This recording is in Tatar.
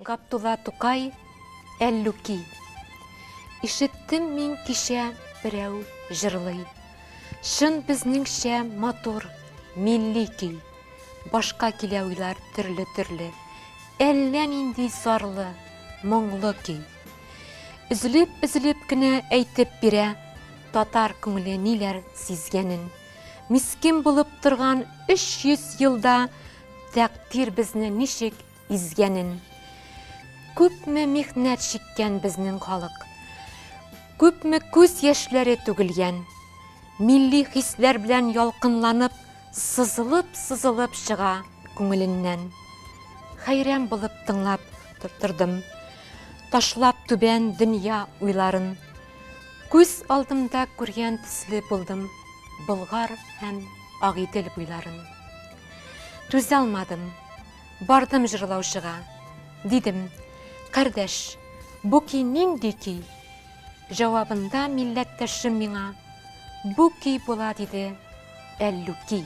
Габдулла Тукай, Әллүки. Ишеттем мин кичә берәү җырлый. Шын безнеңчә матур, милли көй. Башка килә уйлар төрле-төрле. Әллә нинди зарлы, моңлы көй. Үзлеп кенә әйтеп бирә, татар күңеле ниләр сизгәнен. Мискин булып торган 300 елда тәкъдир безне ничек изгәнен. Күпме михнәт чиккән безнең халык. Күпме күз яшьләре түгелгән. Милли хисләр белән ялкынланып, сызылып чыга күңеленнән. Хәйран булып тыңлап тордым. Ташлап түбән дөнья уйларын. Күз алдымда күргән төсле булдым. Болгар һәм Агыйдел буйларын. Түзә алмадым. Бардым җырлаушыга. Дидем: "Кардәш, бу көй нинди көй?" Җавабында милләттәшем миңа: "Бу көй була", диде, Әллүки.